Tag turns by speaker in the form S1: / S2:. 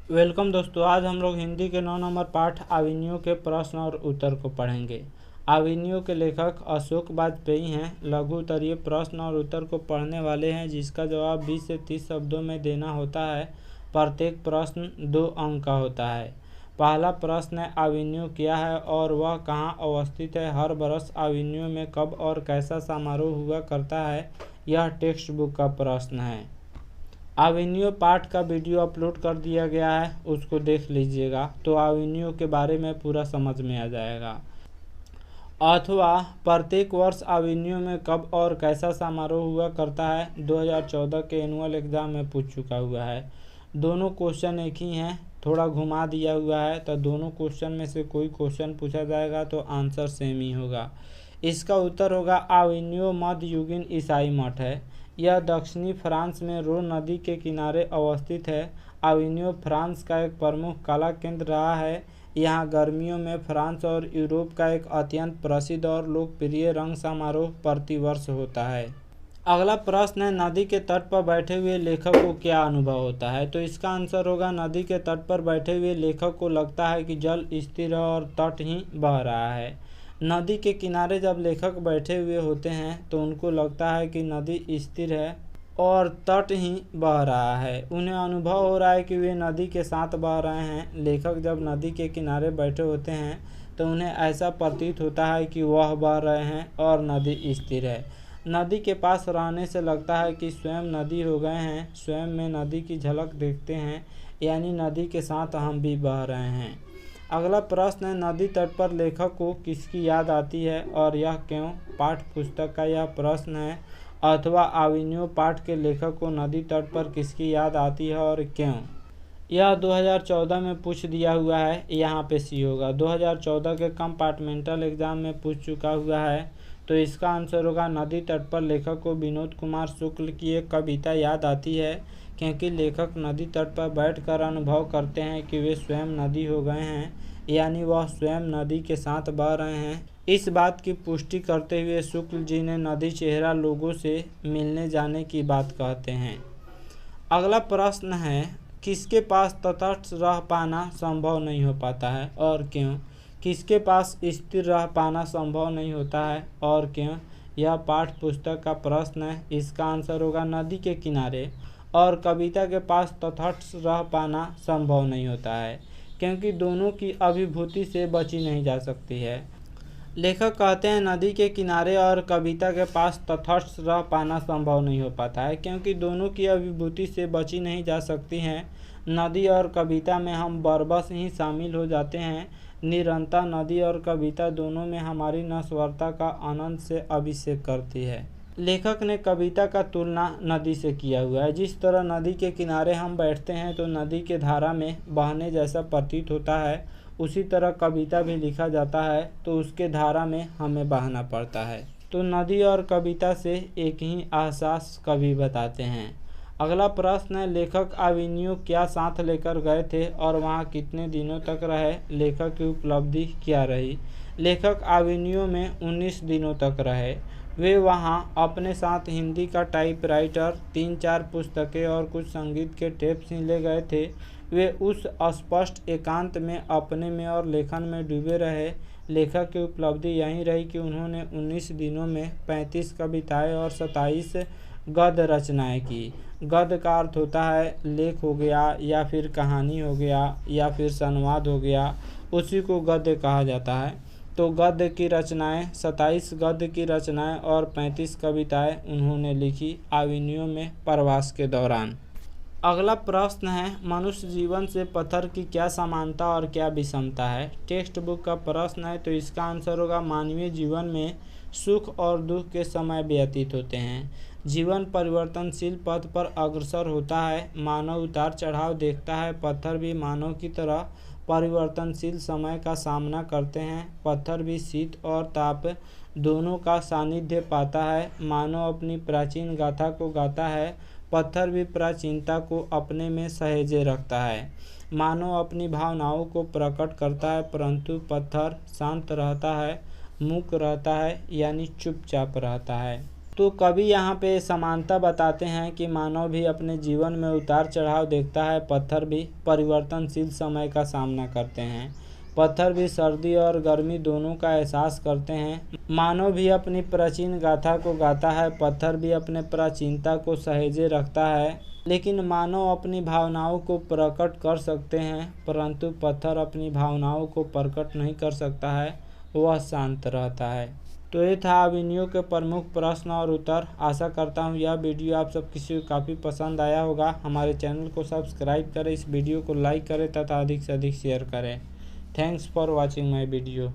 S1: Welcome दोस्तों, आज हम लोग हिंदी के 9 नंबर पाठ आविनियों के प्रश्न और उत्तर को पढ़ेंगे। आविनियों के लेखक अशोक वाजपेयी हैं। लघु उत्तरीय प्रश्न और उत्तर को पढ़ने वाले हैं, जिसका जवाब 20 से 30 शब्दों में देना होता है। प्रत्येक प्रश्न 2 अंक का होता है। पहला प्रश्न है, आविनियो क्या है और वह कहाँ अवस्थित है? हर वर्ष आविनियो में कब और कैसा समारोह हुआ करता है? यह टेक्स्ट बुक का प्रश्न है। आविनियो पाठ का वीडियो अपलोड कर दिया गया है, उसको देख लीजिएगा तो आविनियो के बारे में पूरा समझ में आ जाएगा। अथवा प्रत्येक वर्ष आविनियो में कब और कैसा समारोह हुआ करता है, 2014 के एनुअल एग्जाम में पूछ चुका हुआ है। दोनों क्वेश्चन एक ही हैं, थोड़ा घुमा दिया हुआ है, तो दोनों क्वेश्चन में से कोई क्वेश्चन पूछा जाएगा तो आंसर सेम ही होगा। इसका उत्तर होगा आविनियो मध्ययुगीन ईसाई मठ है। यह दक्षिणी फ्रांस में रोन नदी के किनारे अवस्थित है। आविनियो फ्रांस का एक प्रमुख कला केंद्र रहा है। यहाँ गर्मियों में फ्रांस और यूरोप का एक अत्यंत प्रसिद्ध और लोकप्रिय रंग समारोह प्रतिवर्ष होता है। अगला प्रश्न है, नदी के तट पर बैठे हुए लेखक को क्या अनुभव होता है? तो इसका आंसर होगा, नदी के तट पर बैठे हुए लेखक को लगता है कि जल स्थिर है और तट ही बह रहा है। नदी के किनारे जब लेखक बैठे हुए होते हैं तो उनको लगता है कि नदी स्थिर है और तट ही बह रहा है। उन्हें अनुभव हो रहा है कि वे नदी के साथ बह रहे हैं। लेखक जब नदी के किनारे बैठे होते हैं तो उन्हें ऐसा प्रतीत होता है कि वह बह रहे हैं और नदी स्थिर है। नदी के पास रहने से लगता है कि स्वयं नदी हो गए हैं, स्वयं में नदी की झलक देखते हैं, यानी नदी के साथ हम भी बह रहे हैं। अगला प्रश्न है, नदी तट पर लेखक को किसकी याद आती है और यह क्यों? पाठ पुस्तक का यह प्रश्न है। अथवा आविनियो पाठ के लेखक को नदी तट पर किसकी याद आती है और क्यों? यह 2014 में पूछ दिया हुआ है, यहाँ पे सी होगा। 2014 के कंपार्टमेंटल एग्जाम में पूछ चुका हुआ है, तो इसका आंसर होगा, नदी तट पर लेखक को विनोद कुमार शुक्ल की एक कविता याद आती है, क्योंकि लेखक नदी तट पर बैठकर अनुभव करते हैं कि वे स्वयं नदी हो गए हैं, यानी वह स्वयं नदी के साथ बह रहे हैं। इस बात की पुष्टि करते हुए शुक्ल जी ने नदी चेहरा लोगों से मिलने जाने की बात कहते हैं। अगला प्रश्न है, किसके पास तटस्थ रह पाना संभव नहीं हो पाता है और क्यों? किसके पास स्थिर रह पाना संभव नहीं होता है और क्यों? यह पाठ पुस्तक का प्रश्न है। इसका आंसर होगा, नदी के किनारे और कविता के पास तटस्थ रह पाना संभव नहीं होता है, क्योंकि दोनों की अभिभूति से बची नहीं जा सकती है। लेखक कहते हैं, नदी के किनारे और कविता के पास तटस्थ रह पाना संभव नहीं हो पाता है, क्योंकि दोनों की अभिभूति से बची नहीं जा सकती हैं। नदी और कविता में हम बरबस ही शामिल हो जाते हैं। निरंतर नदी और कविता दोनों में हमारी नश्वरता का अनंत से अभिषेक करती है। लेखक ने कविता का तुलना नदी से किया हुआ है। जिस तरह नदी के किनारे हम बैठते हैं तो नदी के धारा में बहने जैसा प्रतीत होता है, उसी तरह कविता भी लिखा जाता है तो उसके धारा में हमें बहना पड़ता है। तो नदी और कविता से एक ही एहसास कवि बताते हैं। अगला प्रश्न है, लेखक आविनियो क्या साथ लेकर गए थे और वहाँ कितने दिनों तक रहे? लेखक की उपलब्धि क्या रही? लेखक आविनियो में 19 दिनों तक रहे। वे वहाँ अपने साथ हिंदी का टाइपराइटर, 3-4 पुस्तकें और कुछ संगीत के टेप्स ही ले गए थे। वे उस अस्पष्ट एकांत में अपने में और लेखन में डूबे रहे। लेखक की उपलब्धि यही रही कि उन्होंने 19 दिनों में 35 कविताएं और 27 गद्य रचनाएं की। गद्य का अर्थ होता है लेख हो गया या फिर कहानी हो गया या फिर संवाद हो गया, उसी को गद्य कहा जाता है। तो गद्य की रचनाएं 27 गद्य की रचनाएं और 35 कविताएं उन्होंने लिखी आविनियो में प्रवास के दौरान। अगला प्रश्न है, मनुष्य जीवन से पत्थर की क्या समानता और क्या विषमता है? टेक्स्ट बुक का प्रश्न है, तो इसका आंसर होगा, मानवीय जीवन में सुख और दुख के समय व्यतीत होते हैं। जीवन परिवर्तनशील पथ पर अग्रसर होता है। मानव उतार चढ़ाव देखता है। पत्थर भी मानव की तरह परिवर्तनशील समय का सामना करते हैं। पत्थर भी शीत और ताप दोनों का सानिध्य पाता है। मानव अपनी प्राचीन गाथा को गाता है। पत्थर भी प्राचीनता को अपने में सहेजे रखता है। मानव अपनी भावनाओं को प्रकट करता है, परंतु पत्थर शांत रहता है, मूक रहता है, यानी चुपचाप रहता है। तो कवि यहाँ पे समानता बताते हैं कि मानव भी अपने जीवन में उतार चढ़ाव देखता है। पत्थर भी परिवर्तनशील समय का सामना करते हैं। पत्थर भी सर्दी और गर्मी दोनों का एहसास करते हैं। मानव भी अपनी प्राचीन गाथा को गाता है। पत्थर भी अपने प्राचीनता को सहेजे रखता है। लेकिन मानव अपनी भावनाओं को प्रकट कर सकते हैं, परंतु पत्थर अपनी भावनाओं को प्रकट नहीं कर सकता है, वह शांत रहता है। तो ये था अभिनयों के प्रमुख प्रश्न और उत्तर। आशा करता हूँ यह वीडियो आप सब किसी को काफ़ी पसंद आया होगा। हमारे चैनल को सब्सक्राइब करें, इस वीडियो को लाइक करें तथा अधिक से अधिक शेयर करें। Thanks for watching my video.